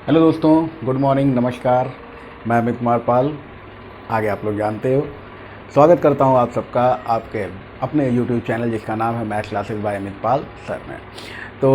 Hello दोस्तों, good morning, नमस्कार। मैं अमित कुमार पाल, आगे आप लोग जानते हो। स्वागत करता हूं आप सबका आपके अपने यूट्यूब चैनल जिसका नाम है मैथ्स क्लासेस बाय अमित पाल सर में। तो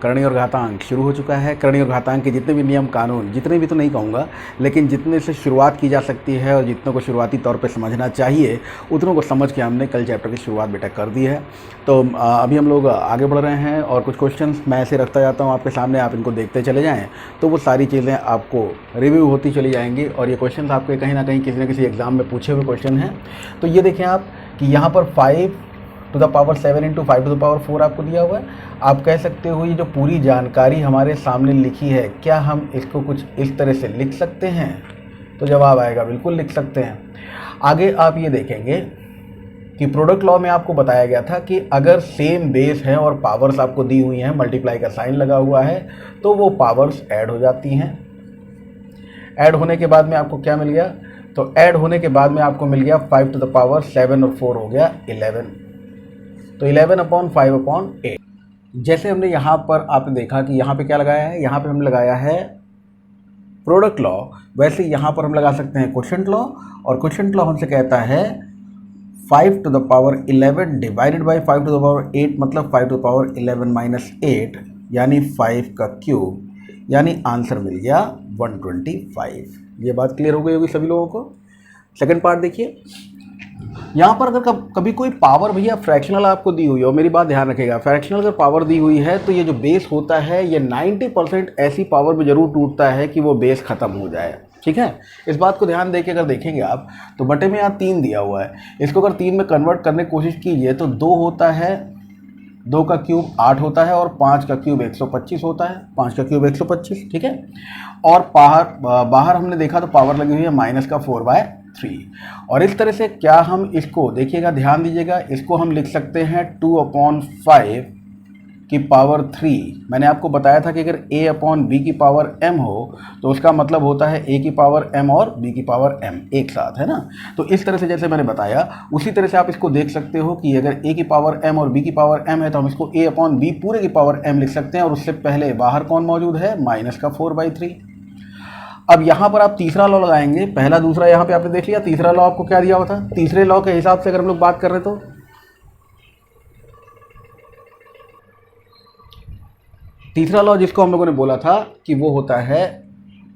करणी और घातांक शुरू हो चुका है। करणी और घातांक के जितने भी नियम कानून, जितने भी तो नहीं कहूँगा, लेकिन जितने से शुरुआत की जा सकती है और जितनों को शुरुआती तौर पे समझना चाहिए उतनों को समझ के हमने कल चैप्टर की शुरुआत बेटा कर दी है। तो अभी हम लोग आगे बढ़ रहे हैं और कुछ क्वेश्चंस मैं ऐसे रखता जाता हूँ आपके सामने, आप इनको देखते चले जाएँ तो वो सारी चीज़ें आपको रिव्यू होती चली जाएंगी और ये क्वेश्चन आपके कहीं ना कहीं किसी न किसी एग्ज़ाम में पूछे हुए क्वेश्चन हैं। तो ये देखें आप कि यहाँ पर 5 to the power 7 into 5 to the power 4 आपको दिया हुआ है। आप कह सकते हो ये जो पूरी जानकारी हमारे सामने लिखी है, क्या हम इसको कुछ इस तरह से लिख सकते हैं? तो जवाब आएगा बिल्कुल लिख सकते हैं। आगे आप ये देखेंगे कि प्रोडक्ट लॉ में आपको बताया गया था कि अगर सेम बेस है और पावर्स आपको दी हुई हैं, मल्टीप्लाई का साइन लगा हुआ है, तो वो पावर्स ऐड हो जाती हैं। ऐड होने के बाद में आपको क्या मिल गया? तो ऐड होने के बाद में आपको मिल गया 5 टू द पावर 7 और 4 हो गया 11। तो 11/5/8। जैसे हमने यहाँ पर आपने देखा कि यहाँ पे क्या लगाया है, यहाँ पे हमने लगाया है प्रोडक्ट लॉ, वैसे यहाँ पर हम लगा सकते हैं क्वोशिएंट लॉ। और क्वोशिएंट लॉ हमसे कहता है 5 to the power 11 divided by 5 to the power 8 मतलब 5 टू द पावर 11 माइनस 8 यानी 5 का क्यूब, यानी आंसर मिल गया 125। ये बात क्लियर हो गई होगी सभी लोगों को। सेकंड पार्ट देखिए, यहाँ पर अगर कभी कोई पावर भैया फ्रैक्शनल आपको दी हुई हो, मेरी बात ध्यान रखिएगा, फ्रैक्शनल अगर पावर दी हुई है तो ये जो बेस होता है ये 90% ऐसी पावर में ज़रूर टूटता है कि वो बेस ख़त्म हो जाए। ठीक है, इस बात को ध्यान देके अगर देखेंगे आप तो बटे में यहाँ 3 दिया हुआ है, इसको अगर 3 में कन्वर्ट करने की कोशिश कीजिए तो 2 होता है, 2 का क्यूब 8 होता है और 5 का क्यूब 125 होता है। 5 का क्यूब 125, ठीक है। और बाहर हमने देखा तो पावर लगी हुई है -4/3। और इस तरह से क्या हम इसको देखिएगा, ध्यान दीजिएगा, इसको हम लिख सकते हैं 2/5 की पावर 3। मैंने आपको बताया था कि अगर a/b की पावर m हो तो उसका मतलब होता है a की पावर m और b की पावर m एक साथ, है ना। तो इस तरह से जैसे मैंने बताया उसी तरह से आप इसको देख सकते हो कि अगर a की पावर m और b की पावर m है तो हम इसको a/b पूरे की पावर m लिख सकते हैं। और उससे पहले बाहर कौन मौजूद है? -4/3। अब यहाँ पर आप तीसरा लॉ लगाएंगे, पहला दूसरा यहाँ पे आपने देख लिया। तीसरा लॉ आपको क्या दिया हुआ था? तीसरे लॉ के हिसाब से अगर हम लोग बात कर रहे तो तीसरा लॉ जिसको हम लोगों ने बोला था कि वो होता है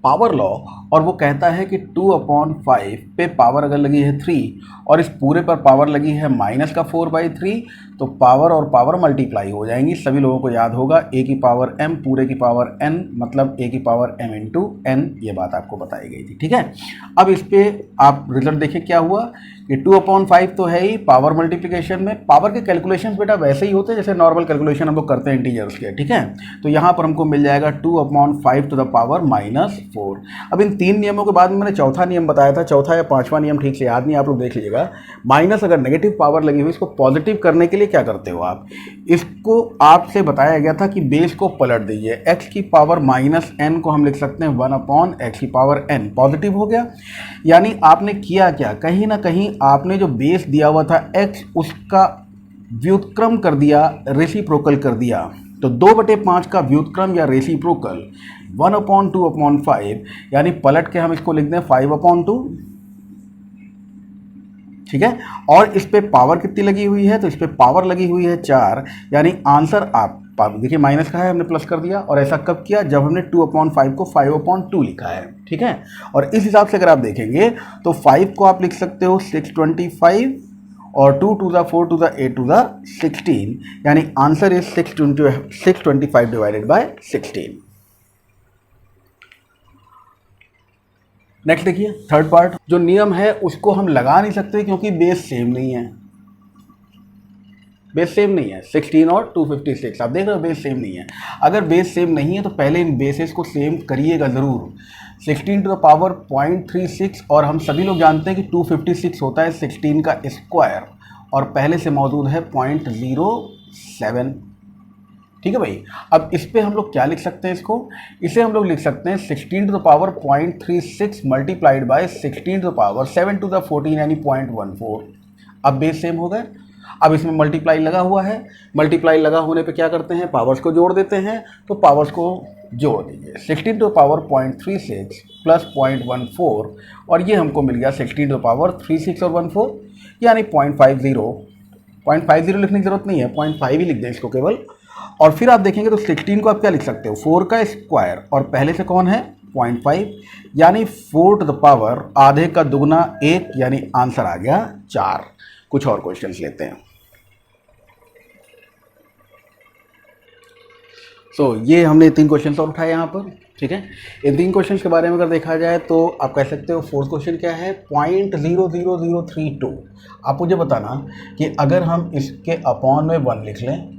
पावर लॉ, और वो कहता है कि 2/5 पे पावर अगर लगी है 3 और इस पूरे पर पावर लगी है -4/3 तो पावर और पावर मल्टीप्लाई हो जाएंगी। सभी लोगों को याद होगा a की पावर m पूरे की पावर n मतलब a की पावर m इंटू n, ये बात आपको बताई गई थी। ठीक है, अब इस पे आप रिजल्ट देखें क्या हुआ कि 2/5 तो है ही पावर मल्टीप्लिकेशन में। पावर के कैलकुलेशंस बेटा वैसे ही होते हैं जैसे नॉर्मल कैलकुलेशन हम लोग करते हैं इंटीजर्स के। ठीक है, तो यहाँ पर हमको मिल जाएगा 2/5 टू द पावर -4। अब इन 3 नियमों के बाद में मैंने चौथा नियम बताया था, चौथा या पांचवा नियम ठीक से याद नहीं, आप लोग देख लीजिएगा। माइनस अगर नेगेटिव पावर लगी हुई, इसको पॉजिटिव करने के लिए क्या करते हो आप? इसको आपसे बताया गया था कि बेस को पलट दीजिए। x की पावर -n को हम लिख सकते हैं 1/x की पावर n, पॉजिटिव हो गया। यानी आपने किया क्या, कहीं ना कहीं आपने जो बेस दिया हुआ था x उसका व्युत्क्रम कर दिया, रेसिप्रोकल कर दिया। तो 2/5 का व्युत्क्रम या रेसिप्रोकल 1/2/5, यानी पलट के हम इसको लिख दें 5/2। ठीक है, और इस पे पावर कितनी लगी हुई है? तो इस पे पावर लगी हुई है 4, यानी आंसर आप देखिए माइनस का है, हमने प्लस कर दिया। और ऐसा कब किया? जब हमने 2/5 को 5/2 लिखा है। ठीक है, और इस हिसाब से अगर आप देखेंगे तो 5 को आप लिख सकते हो 625 और 2 to the 4 to the 8 to the 16, यानी answer is 625 divided by 16। Next देखिए थर्ड पार्ट, जो नियम है उसको हम लगा नहीं सकते क्योंकि बेस सेम नहीं है। बेस सेम नहीं है 16 और 256, आप देख रहे हो बेस सेम नहीं है। अगर बेस सेम नहीं है तो पहले इन बेसेस को सेम करिएगा ज़रूर। 16 टू द पावर 0.36, और हम सभी लोग जानते हैं कि 256 होता है 16 का स्क्वायर, और पहले से मौजूद है 0.07। ठीक है भाई, अब इस पे हम लोग क्या लिख सकते हैं? इसे हम लोग लिख सकते हैं 16 to the power 0.36 multiplied by 16 to the power 7 to the 14 यानी 0.14। अब बेस सेम हो गए। अब इसमें मल्टीप्लाई लगा हुआ है, मल्टीप्लाई लगा होने पे क्या करते हैं, पावर्स को जोड़ देते हैं। तो पावर्स को जोड़ दीजिए, 16 टू पावर 0.36 प्लस 0.14 और ये हमको मिल गया 16 टू पावर 36 और 14 यानी 0.50 लिखने की जरूरत नहीं है, 0.5 ही लिख दें इसको केवल। और फिर आप देखेंगे तो 16 को आप क्या लिख सकते हो, 4 का स्क्वायर और पहले से कौन है 0.5 यानी 4 टू द पावर आधे का दुगना 1 यानी आंसर आ गया 4। कुछ और क्वेश्चंस लेते हैं। ये हमने 3 क्वेश्चन और उठाए यहाँ पर, ठीक है। इन 3 क्वेश्चन के बारे में अगर देखा जाए तो आप कह सकते हो फोर्थ क्वेश्चन क्या है 0.00032। आप मुझे बताना कि अगर हम इसके अपॉन में 1 लिख लें,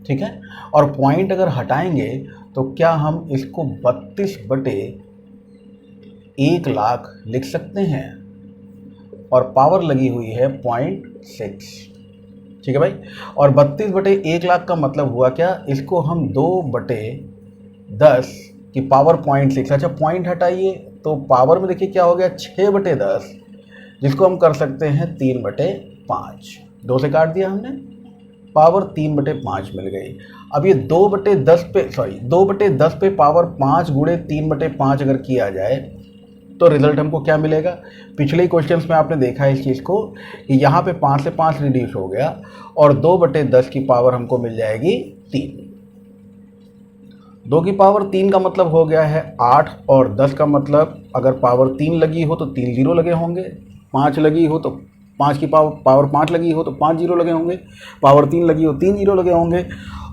ठीक है, और पॉइंट अगर हटाएंगे तो क्या हम इसको 32/1 लाख लिख सकते हैं, और पावर लगी हुई है 0.6, ठीक है भाई। और 32/1 लाख का मतलब हुआ क्या, इसको हम 2/10 की पावर 0.6, अच्छा पॉइंट हटाइए तो पावर में देखिए क्या हो गया 6/10, जिसको हम कर सकते हैं 3/5, 2 से काट दिया हमने, पावर 3/5 मिल गई। अब ये 2/10 पे पावर 5 गुणे 3/5 अगर किया जाए तो रिजल्ट हमको क्या मिलेगा। पिछले क्वेश्चंस में आपने देखा है इस चीज़ को कि यहाँ पे 5 से 5 रिड्यूस हो गया और 2/10 की पावर हमको मिल जाएगी 3। 2 की पावर 3 का मतलब हो गया है 8 और 10 का मतलब अगर पावर 3 लगी हो तो 3 जीरो लगे होंगे, 5 लगी हो तो 5 की पावर 5 लगी हो तो 5 जीरो लगे होंगे, पावर 3 लगी हो 3 जीरो लगे होंगे।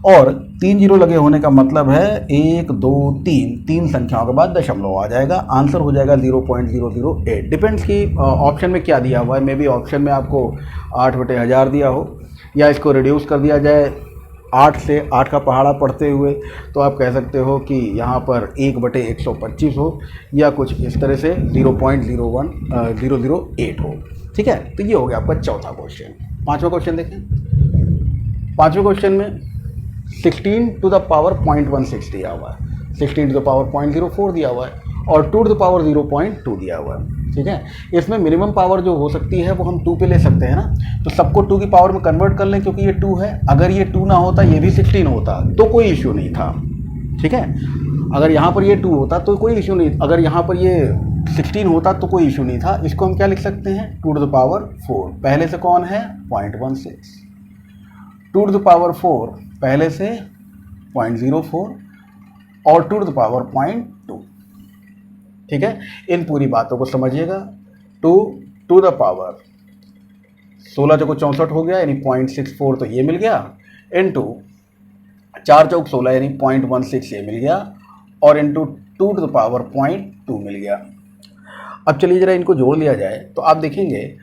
और 3 जीरो लगे होने का मतलब है 1 2 3 संख्याओं के बाद दशमलव आ जाएगा, आंसर हो जाएगा 0.008। डिपेंड्स कि ऑप्शन में क्या दिया हुआ है, मे बी ऑप्शन में आपको 8/1000 दिया हो या इसको रिड्यूस कर दिया जाए 8 से 8 का पहाड़ा पढ़ते हुए, तो आप कह सकते हो कि यहाँ पर 1/125 हो या कुछ इस तरह से 0.01008 हो, ठीक है। तो ये हो गया आपका चौथा क्वेश्चन। पांचवा क्वेश्चन देखें। पांचवें क्वेश्चन में 16 टू द पावर 0.16 दिया हुआ है, 16 टू द पावर 0.04 दिया हुआ है और 2 टू द पावर 0.2 दिया हुआ है, ठीक है। इसमें मिनिमम पावर जो हो सकती है वो हम 2 पे ले सकते हैं ना, तो सबको 2 की पावर में कन्वर्ट कर लें क्योंकि ये 2 है। अगर ये 2 ना होता, ये भी 16 होता तो कोई इश्यू नहीं था, ठीक है। अगर यहाँ पर ये 2 होता तो कोई इश्यू नहीं, अगर यहाँ पर ये 16 होता तो कोई इशू नहीं था। इसको हम क्या लिख सकते हैं 2 टू द पावर 4, पहले से कौन है 0.16, 2 टू द पावर 4 पहले से 0.04 और 2 टू द पावर 0.2, ठीक है। इन पूरी बातों को समझिएगा। 2 टू द पावर 16 चौको 64 हो गया यानी 0.64 तो ये मिल गया, इनटू 4 चौक 16 यानी 0.16 ये मिल गया और इनटू 2 टू द पावर 0.2 मिल गया। अब चलिए जरा इनको जोड़ लिया जाए तो आप देखेंगे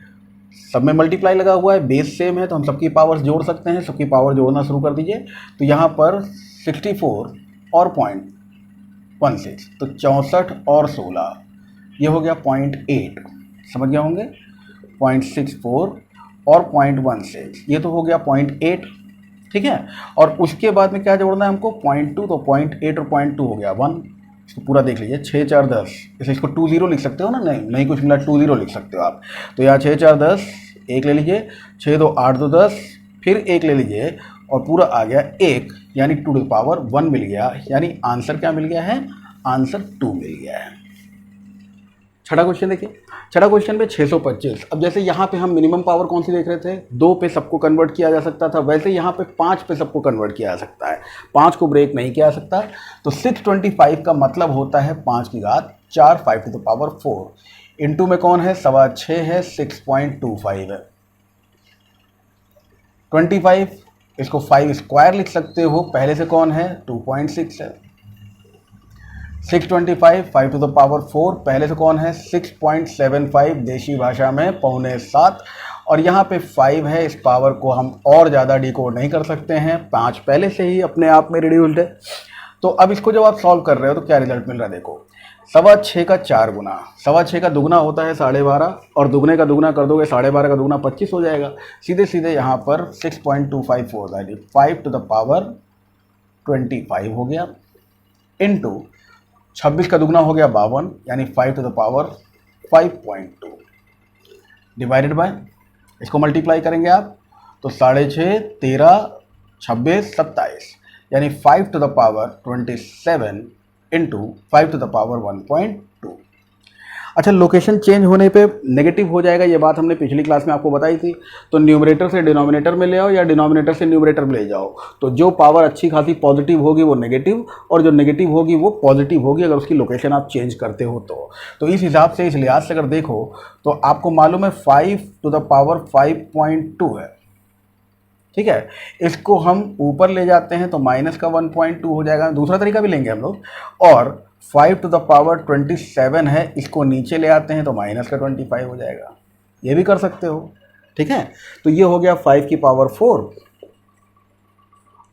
सब में मल्टीप्लाई लगा हुआ है, बेस सेम है तो हम सबकी पावर्स जोड़ सकते हैं। सबकी पावर जोड़ना शुरू कर दीजिए। तो यहाँ पर 64 और 0.16 तो 64 और 16 ये हो गया 0.8, समझ गया होंगे। 0.64 और 0.16 ये तो हो गया 0.8, ठीक है। और उसके बाद में क्या जोड़ना है हमको 0.2, तो 0.8 और 0.2 हो गया 1। इसको पूरा देख लीजिए 6 4 10, इसे इसको 2 0 लिख सकते हो ना, नहीं कुछ मिला 2 0 लिख सकते हो आप। तो यहाँ 6 4 10 1 ले लीजिए, 6 2 8 2 10 फिर 1 ले लीजिए और पूरा आ गया 1 यानी 2 टू द पावर 1 मिल गया, यानी आंसर क्या मिल गया है, आंसर 2 मिल गया है। छठा क्वेश्चन देखिए। छठा क्वेश्चन पे 625। अब जैसे यहाँ पे हम मिनिमम पावर कौन सी देख रहे थे, 2 पे सबको कन्वर्ट किया जा सकता था, वैसे यहाँ पे 5 पे सबको कन्वर्ट किया जा सकता है, 5 को ब्रेक नहीं किया जा सकता। तो 625 का मतलब होता है 5 की घात 4 5 टू द पावर 4 इंटू में कौन है 6.25 है 6.25 है 25, इसको 5 स्क्वायर लिख सकते हो, पहले से कौन है 2.6 है। 625 5 टू द पावर 4 पहले से कौन है 6.75 देशी भाषा में 6.25 और यहाँ पे 5 है, इस पावर को हम और ज़्यादा डिकोड नहीं कर सकते हैं, 5 पहले से ही अपने आप में रिड्यूस्ड है। तो अब इसको जब आप सॉल्व कर रहे हो तो क्या रिजल्ट मिल रहा है, देखो 6.25 का 4 गुना, 6.25 का दुगना होता है 12.5 और दुगने का दुगना कर दोगे 12.5 का दुगना 25 हो जाएगा। सीधे सीधे यहाँ पर 6.254 यानी 5 टू द पावर 25 हो गया, इनटू 26 का दुगना हो गया 52 यानी 5 to the power 5.2 divided by, इसको मल्टीप्लाई करेंगे आप तो 6.5, 13, 26, 27, यानी 5 to the power 27 into 5 to the power 1.2। अच्छा, लोकेशन चेंज होने पे नेगेटिव हो जाएगा, ये बात हमने पिछली क्लास में आपको बताई थी। तो न्यूमरेटर से डिनोमिनेटर में ले आओ या डिनोमिनेटर से न्यूमरेटर में ले जाओ, तो जो पावर अच्छी खासी पॉजिटिव होगी वो नेगेटिव, और जो नेगेटिव होगी वो पॉजिटिव होगी अगर उसकी लोकेशन आप चेंज करते हो तो इस हिसाब से, इस लिहाज से अगर देखो तो आपको मालूम है 5 to the power 5.2 है, ठीक है। इसको हम ऊपर ले जाते हैं तो माइनस का 1.2 हो जाएगा, दूसरा तरीका भी लेंगे हम लोग। और 5 to the power 27 है, इसको नीचे ले आते हैं तो माइनस का 25 हो जाएगा, ये भी कर सकते हो, ठीक है। तो ये हो गया 5 की पावर 4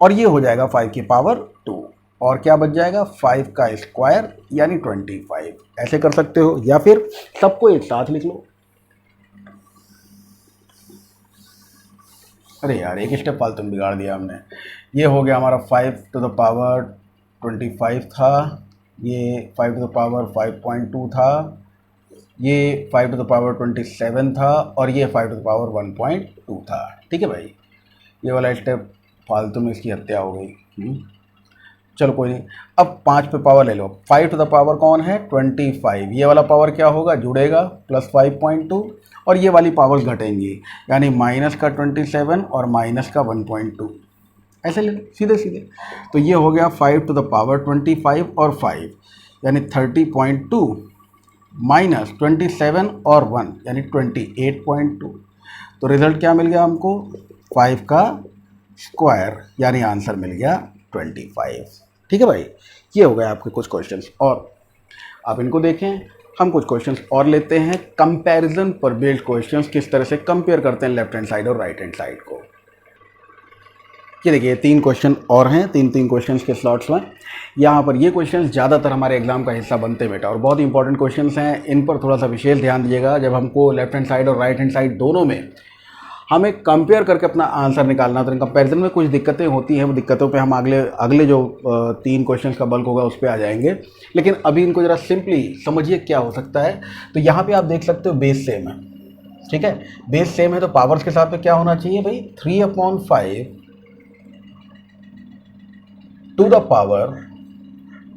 और ये हो जाएगा 5 की पावर 2, और क्या बच जाएगा 5 का स्क्वायर यानी 25। ऐसे कर सकते हो, या फिर सबको एक साथ लिख लो। अरे यार, एक स्टेप फालतू में बिगाड़ दिया हमने। ये हो गया हमारा 5 to the power 25 था, ये 5 to the power 5.2 था, ये 5 to the power 27 था, और ये 5 to the power 1.2 था, ठीक है भाई। ये वाला स्टेप फालतू में इसकी हत्या हो गई। चलो कोई नहीं, अब 5 पे पावर ले लो। 5 to the power कौन है 25, ये वाला पावर क्या होगा, जुड़ेगा प्लस 5.2, और ये वाली पावर्स घटेंगी, यानी माइनस का 27 और माइनस का 1.2, ऐसे ले सीधे सीधे। तो ये हो गया 5 to the power 25 और 5 यानी 30.2 माइनस 27 और 1 यानी 28.2। तो रिजल्ट क्या मिल गया हमको, 5 का स्क्वायर, यानी आंसर मिल गया 25, ठीक है भाई। ये हो गया आपके कुछ क्वेश्चंस, और आप इनको देखें। हम कुछ क्वेश्चंस और लेते हैं, कंपैरिजन पर बेस्ड क्वेश्चंस, किस तरह से कंपेयर करते हैं लेफ्ट हैंड साइड और राइट हैंड साइड को। ये देखिए 3 क्वेश्चन और हैं, 3 क्वेश्चंस के स्लॉट्स में। यहाँ पर ये क्वेश्चंस ज़्यादातर हमारे एग्जाम का हिस्सा बनते बेटा, और बहुत इंपॉर्टेंट क्वेश्चंस हैं। इन पर थोड़ा सा विशेष ध्यान दीजिएगा। जब हमको लेफ्ट हैंड साइड और राइट हैंड साइड दोनों में हमें कंपेयर करके अपना आंसर निकालना, तो इन कंपैरिजन में कुछ दिक्कतें होती हैं। वो दिक्कतों पे हम अगले जो 3 क्वेश्चंस का बल्क होगा उस पर आ जाएंगे, लेकिन अभी इनको ज़रा सिंपली समझिए क्या हो सकता है। तो यहाँ पे आप देख सकते हो बेस सेम है, ठीक है। बेस सेम है तो पावर्स के साथ में क्या होना चाहिए भाई, 3/5 टू द पावर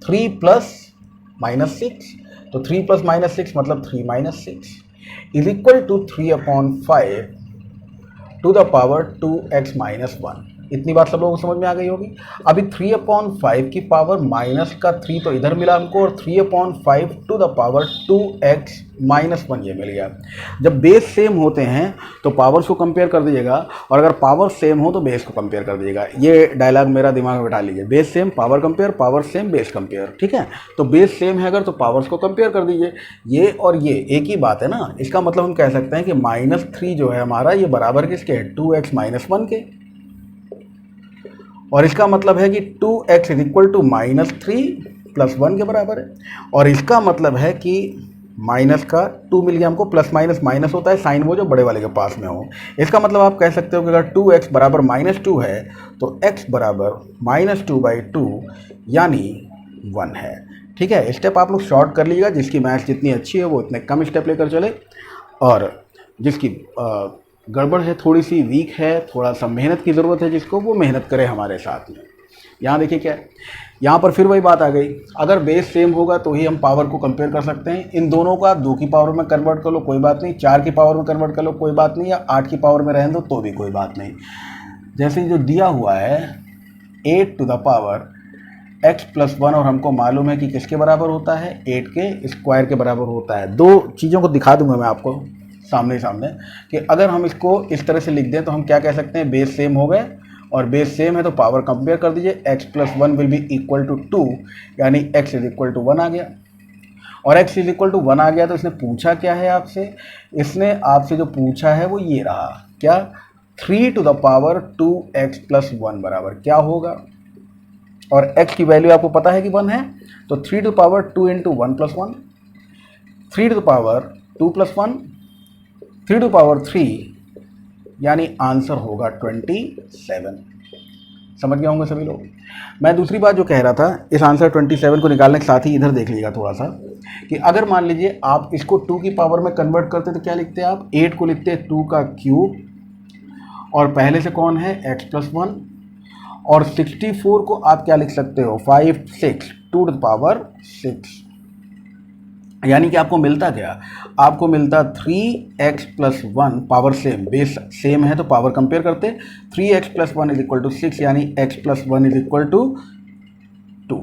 3 प्लस -6। तो 3 प्लस -6 मतलब 3 - 6 is equal to 3/5 to the power 2x - 1। इतनी बात सब लोगों को समझ में आ गई होगी। अभी 3/5 की पावर माइनस का 3 तो इधर मिला हमको, और 3/5 टू द पावर 2x - 1 ये मिल गया। जब बेस सेम होते हैं तो पावर्स को कंपेयर कर दीजिएगा, और अगर पावर सेम हो तो बेस को कंपेयर कर दीजिएगा। ये डायलॉग मेरा दिमाग में बैठा लीजिए, base same power compare, power same base compare, ठीक है। तो बेस सेम है अगर, तो पावर्स को कंपेयर कर दीजिए। ये और ये एक ही बात है ना। इसका मतलब हम कह सकते हैं कि -3 जो है हमारा, ये बराबर किसके है, 2x - 1 के। और इसका मतलब है कि 2x इज इक्वल टू -3 + 1 के बराबर है। और इसका मतलब है कि माइनस का 2 मिल गया हमको, प्लस माइनस माइनस होता है, साइन वो जो बड़े वाले के पास में हो। इसका मतलब आप कह सकते हो कि अगर 2x बराबर -2 है तो x बराबर -2/2 यानी 1 है, ठीक है। स्टेप आप लोग शॉर्ट कर लीजिएगा। जिसकी मैथ्स जितनी अच्छी है वो इतने कम स्टेप लेकर चले, और जिसकी गड़बड़ है, थोड़ी सी वीक है, थोड़ा सा मेहनत की ज़रूरत है जिसको, वो मेहनत करे हमारे साथ में। यहाँ देखिए क्या है, यहाँ पर फिर वही बात आ गई, अगर बेस सेम होगा तो ही हम पावर को कंपेयर कर सकते हैं। इन दोनों का 2 की पावर में कन्वर्ट कर लो कोई बात नहीं, 4 की पावर में कन्वर्ट कर लो कोई बात नहीं, या 8 की पावर में रहने दो तो भी कोई बात नहीं। जैसे जो दिया हुआ है 8 टू द पावर x + 1, और हमको मालूम है कि किसके बराबर होता है, 8 के स्क्वायर के बराबर होता है। 2 चीज़ों को दिखा दूंगा मैं आपको सामने कि अगर हम इसको इस तरह से लिख दें तो हम क्या कह सकते हैं, बेस सेम हो गए, और बेस सेम है तो पावर कंपेयर कर दीजिए, x + 1 will be equal to 2, यानी x इज इक्वल टू 1 आ गया। और x इज इक्वल टू 1 आ गया तो इसने पूछा क्या है आपसे, इसने आपसे जो पूछा है वो ये रहा, क्या, 3 टू द पावर 2x + 1 बराबर क्या होगा। और x की वैल्यू आपको पता है कि 1 है, तो 3 to power 2 × 1 + 1, 3 to power 2 + 1, 3 to power 3, यानी आंसर होगा 27। समझ गए होंगे सभी लोग। मैं दूसरी बात जो कह रहा था, इस आंसर 27 को निकालने के साथ ही इधर देख लीजिएगा थोड़ा सा, कि अगर मान लीजिए आप इसको 2 की पावर में कन्वर्ट करते तो क्या लिखते हैं आप, 8 को लिखते हैं 2 का क्यूब, और पहले से कौन है x+1, और 64 को आप क्या लिख सकते हो 5 6 टू द पावर 6, यानी कि आपको मिलता क्या, आपको मिलता 3x+1 power same, base same है तो पावर कंपेयर करते, 3x+1 इज इक्वल टू 6, यानी x+1 इज इक्वल टू 2।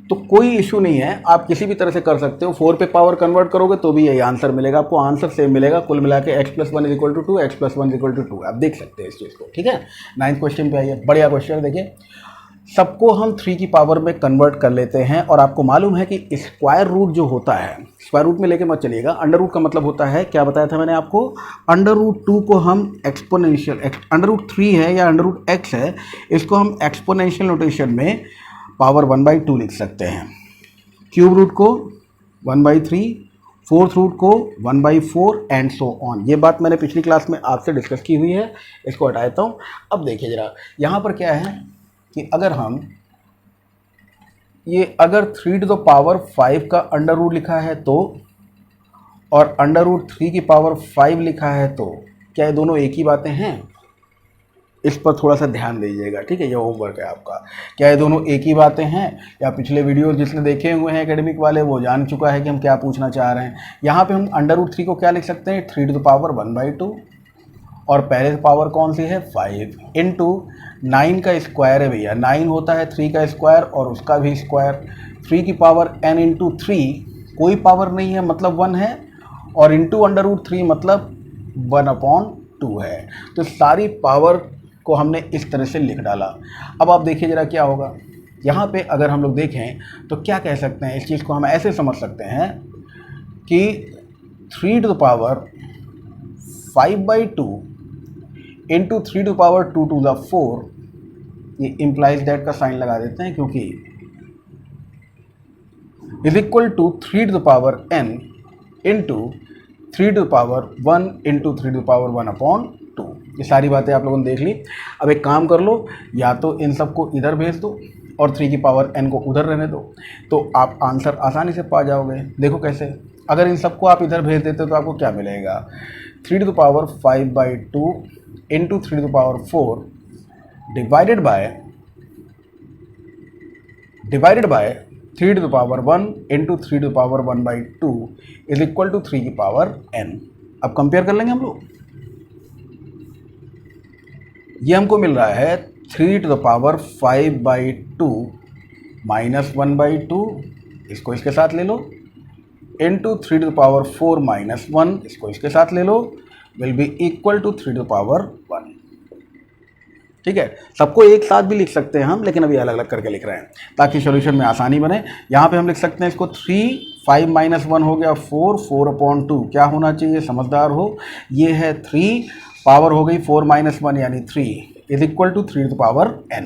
तो कोई इशू नहीं है, आप किसी भी तरह से कर सकते हो, 4 पे पावर कन्वर्ट करोगे तो भी यही आंसर मिलेगा, आपको आंसर सेम मिलेगा, कुल मिला के x+1 is equal to 2, x+1 is equal to 2, आप देख सकते हैं इस चीज़ को। ठीक है, 9th क्वेश्चन पे आइए, बढ़िया क्वेश्चन। देखिए, सबको हम 3 की पावर में कन्वर्ट कर लेते हैं, और आपको मालूम है कि स्क्वायर रूट जो होता है, स्क्वायर रूट में लेके मत चलिएगा, अंडर रूट का मतलब होता है, क्या बताया था मैंने आपको, अंडर रूट 2 को हम एक्सपोनेंशियल, अंडर रूट 3 है या अंडर रूट x है, इसको हम एक्सपोनेंशियल नोटेशन में पावर 1/2 लिख सकते हैं, क्यूब रूट को 1/3, फोर्थ रूट को 1/4 एंड सो ऑन। ये बात मैंने पिछली क्लास में आपसे डिस्कस की हुई है, इसको हटा देता हूँ। अब देखिए जरा, यहाँ पर क्या है कि अगर हम ये अगर 3 टू द पावर 5 का अंडर रूट लिखा है तो, और अंडर रूट 3 की पावर 5 लिखा है तो, क्या ये दोनों एक ही बातें हैं? इस पर थोड़ा सा ध्यान दीजिएगा, ठीक है, ये होमवर्क है आपका। क्या ये दोनों एक ही बातें हैं, या पिछले वीडियो जिसने देखे हुए हैं एकेडमिक वाले वो जान चुका है कि हम क्या पूछना चाह रहे हैं। यहाँ पे हम अंडर रूट 3 को क्या लिख सकते हैं, 3 टू द पावर 1/2, और पहले पावर कौन सी है 5, इंटू 9 का स्क्वायर है भैया, 9 होता है 3 का स्क्वायर और उसका भी स्क्वायर, 3 की पावर n इंटू 3, कोई पावर नहीं है मतलब 1 है, और इंटू अंडर रूट 3 मतलब 1/2 है। तो सारी पावर को हमने इस तरह से लिख डाला। अब आप देखिए जरा क्या होगा, यहाँ पे अगर हम लोग देखें तो क्या कह सकते हैं, इस चीज़ को हम ऐसे समझ सकते हैं कि 3 to the power 5/2 into 3 to power 2 to the 4, ये इम्प्लाइज दैट का साइन लगा देते हैं, क्योंकि is equal to 3 to the power n into 3 to power 1 into 3 to power 1/2। ये सारी बातें आप लोगों ने देख ली। अब एक काम कर लो, या तो इन सबको इधर भेज दो और 3 की पावर n को उधर रहने दो, तो आप आंसर आसानी से पा जाओगे। देखो कैसे, अगर इन सबको आप इधर भेज देते तो आपको क्या मिलेगा, 3 to the power 5/2 into 3 to the power 4 divided by 3 to the power 1 into 3 to the power 1/2 is equal to 3 की पावर n। अब कंपेयर कर लेंगे हम लोग, ये हमको मिल रहा है 3 टू द पावर 5/2 माइनस 1/2, इसको इसके साथ ले लो, into 3 to the power 4 minus 1, इसको इसके साथ ले लो, will be equal to 3 to the power 1। ठीक है, सबको एक साथ भी लिख सकते हैं हम, लेकिन अभी अलग अलग करके लिख रहे हैं ताकि सॉल्यूशन में आसानी बने। यहाँ पे हम लिख सकते हैं इसको 3, 5 माइनस 1 हो गया 4, 4/2 क्या होना चाहिए, समझदार हो, ये है 3, पावर हो गई 4 माइनस 1 यानी 3 is equal to 3 to the power n।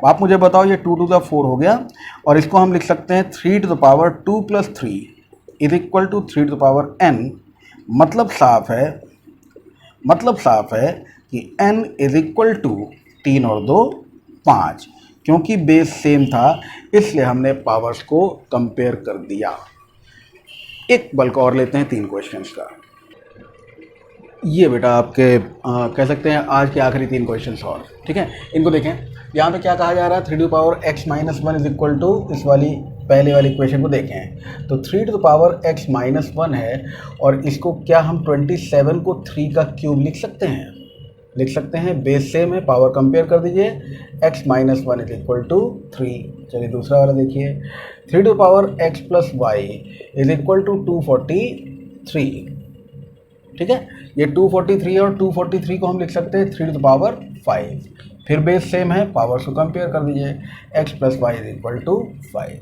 आप मुझे बताओ, ये 2 टू द 4 हो गया, और इसको हम लिख सकते हैं 3 to the power 2 plus 3 is equal to 3 to the power n। मतलब साफ है कि n इज इक्वल टू 3 और 2 5, क्योंकि बेस सेम था इसलिए हमने पावर्स को कंपेयर कर दिया। एक बल्क और लेते हैं 3 क्वेश्चंस का। ये बेटा आपके कह सकते हैं आज के आखिरी 3 क्वेश्चंस और, ठीक है, इनको देखें। यहाँ पे क्या कहा जा रहा है, 3 to power x minus 1 is equal to, इस वाली पहले वाली इक्वेशन को देखें तो 3 टू पावर x माइनस 1 है, और इसको क्या हम 27 को 3 का क्यूब लिख सकते हैं, बेस सेम है, पावर कंपेयर कर दीजिए, x minus 1 is equal to 3। चलिए दूसरा वाला देखिए, 3 to power x plus Y is equal to 243। ठीक है, ये 243 और 243 को हम लिख सकते हैं 3 टू द पावर 5, फिर बेस सेम है, पावर्स को कंपेयर कर दीजिए, x plus Y is equal to 5।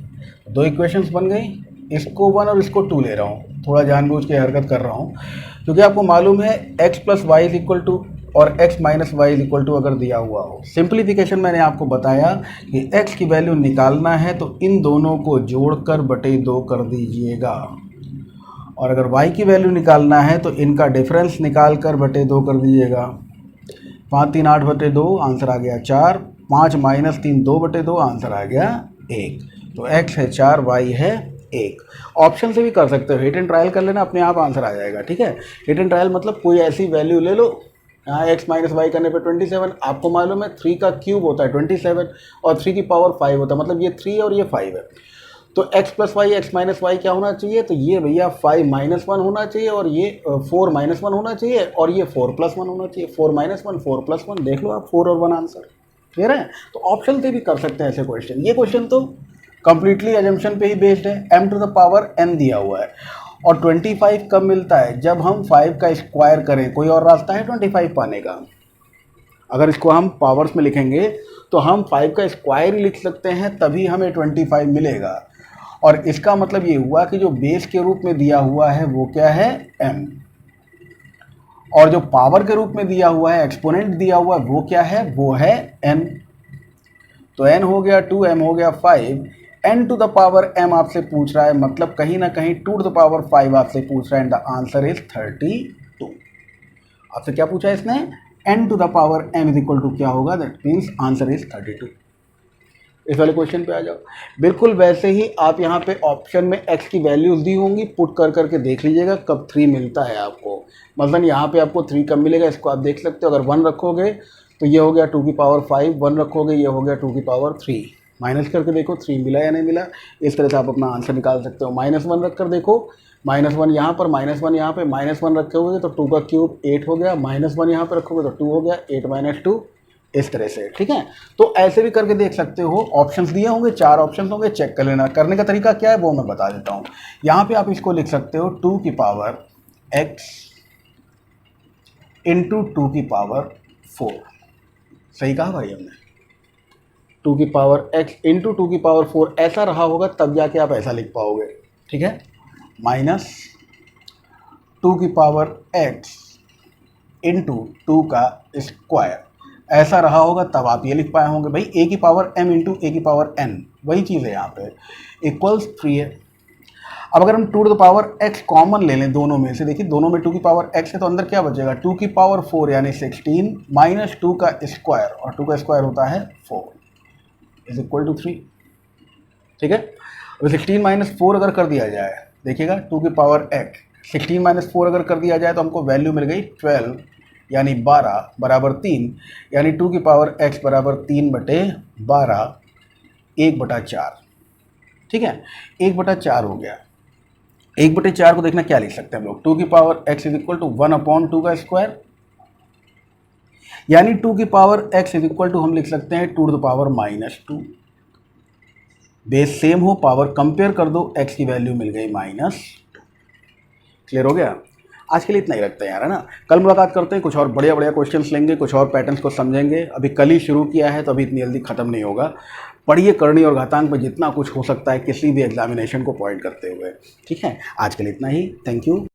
2 equations बन गई, इसको 1 और इसको 2 ले रहा हूँ, थोड़ा जानबूझ के हरकत कर रहा हूँ, क्योंकि आपको मालूम है x plus Y is equal to और x minus y is equal to अगर दिया हुआ हो, सिंप्लीफिकेशन मैंने आपको बताया कि x की वैल्यू निकालना है तो इन दोनों को जोड़कर बटे 2 कर दीजिएगा, और अगर y की वैल्यू निकालना है तो इनका डिफरेंस निकाल कर बटे 2 कर दीजिएगा। 5 3 8 बटे 2, आंसर आ गया 4, 5 माइनस 3 2 बटे 2, आंसर आ गया 1। तो x है 4, y है 1। ऑप्शन से भी कर सकते हो, हिट एंड ट्रायल कर लेना, अपने आप आंसर आ जाएगा। ठीक है, हिट एंड ट्रायल मतलब कोई ऐसी वैल्यू ले लो, यहाँ x माइनस वाई करने पे 27, आपको मालूम है 3 का क्यूब होता है 27 और 3 की पावर 5 होता है, मतलब ये 3 और ये 5 है। तो x plus y x minus y क्या होना चाहिए, तो ये भैया 5 माइनस 1 होना चाहिए और ये 4 माइनस 1 होना चाहिए और ये 4 प्लस 1 होना चाहिए। 4 माइनस 1 4 प्लस 1, देख लो आप 4 और 1 आंसर क्लियर है। तो ऑप्शन से भी कर सकते हैं ऐसे क्वेश्चन। ये क्वेश्चन तो कंप्लीटली एजम्पशन पे ही बेस्ड है, m to the power n दिया हुआ है। और 25 कब मिलता है, जब हम 5 का स्क्वायर करें। कोई और रास्ता है 25 पाने का? अगर इसको हम पावर्स में लिखेंगे तो हम 5 का स्क्वायर ही लिख सकते हैं, तभी हमें 25 मिलेगा। और इसका मतलब ये हुआ कि जो बेस के रूप में दिया हुआ है वो क्या है, m, और जो पावर के रूप में दिया हुआ है, एक्सपोनेंट दिया हुआ है, वो क्या है, वो है n। तो n हो गया 2, m हो गया 5, n to the power m आपसे पूछ रहा है, मतलब कहीं ना कहीं 2 टू द पावर 5 आपसे पूछ रहा है, एंड द आंसर इज 32। आपसे क्या पूछा है इसने, n to the power m is equal to क्या होगा, दैट मीन्स आंसर इज 32। इस वाले क्वेश्चन पे आ जाओ। बिल्कुल वैसे ही आप यहाँ पे ऑप्शन में x की वैल्यूज दी होंगी, पुट कर करके देख लीजिएगा कब 3 मिलता है आपको। मतलब यहाँ पे आपको 3 कब मिलेगा, इसको आप देख सकते हो। अगर 1 रखोगे तो ये हो गया 2 की पावर 5, 1 रखोगे ये हो गया 2 की पावर 3। माइनस करके देखो 3 मिला या नहीं मिला, इस तरह से आप अपना आंसर निकाल सकते हो। -1 रख कर देखो, -1 यहाँ पर, -1 यहाँ पे, -1 रखे होगे तो 2 का क्यूब 8 हो गया, -1 यहाँ पे रखोगे तो 2 हो गया, 8 माइनस 2, इस तरह से। ठीक है, तो ऐसे भी करके देख सकते हो। ऑप्शंस दिए होंगे, 4 ऑप्शंस होंगे, चेक कर लेना। करने का तरीका क्या है वो मैं बता देता हूँ। यहाँ पे आप इसको लिख सकते हो 2 की पावर x इंटू 2 की पावर 4। सही कहा भाई हमने, 2 की पावर x इंटू 2 की पावर 4 ऐसा रहा होगा तब जाके आप ऐसा लिख पाओगे। ठीक है, माइनस 2 की पावर x इंटू 2 का स्क्वायर ऐसा रहा होगा तब आप ये लिख पाए होंगे। भाई a की पावर m इंटू a की पावर n, वही चीज़ है यहाँ पे, इक्वल्स 3 है। अब अगर हम 2 to the power x common ले लें दोनों में से, देखिए दोनों में 2 की पावर x है तो अंदर क्या बचेगा, 2 की पावर 4 यानी 16 माइनस 2 का स्क्वायर, और 2 का स्क्वायर होता है 4 इज इक्वल टू 3। ठीक है, अब 16 माइनस 4 अगर कर दिया जाए, देखिएगा 2 की पावर x 16 माइनस 4 अगर कर दिया जाए तो हमको वैल्यू मिल गई 12 यानी 12 बराबर 3, यानी 2 की पावर x बराबर 3/12 1/4। ठीक है, 1/4 हो गया। 1/4 को देखना क्या लिख सकते हैं हम लोग, 2 की power x is equal to 1/2 का स्क्वायर, यानी 2 की power x is equal to हम लिख सकते हैं 2 to the power -2। Base same हो, पावर कंपेयर कर दो, x की वैल्यू मिल गई -2। क्लियर हो गया। आज के लिए इतना ही रखते हैं यार, है ना। कल मुलाकात करते हैं, कुछ और बढ़िया बढ़िया क्वेश्चंस लेंगे, कुछ और पैटर्न्स को समझेंगे। अभी कल ही शुरू किया है तो अभी इतनी जल्दी खत्म नहीं होगा। पढ़िए करनी और घातांक में जितना कुछ हो सकता है किसी भी एग्जामिनेशन को पॉइंट करते हुए। ठीक है, आज के लिए इतना ही, थैंक यू।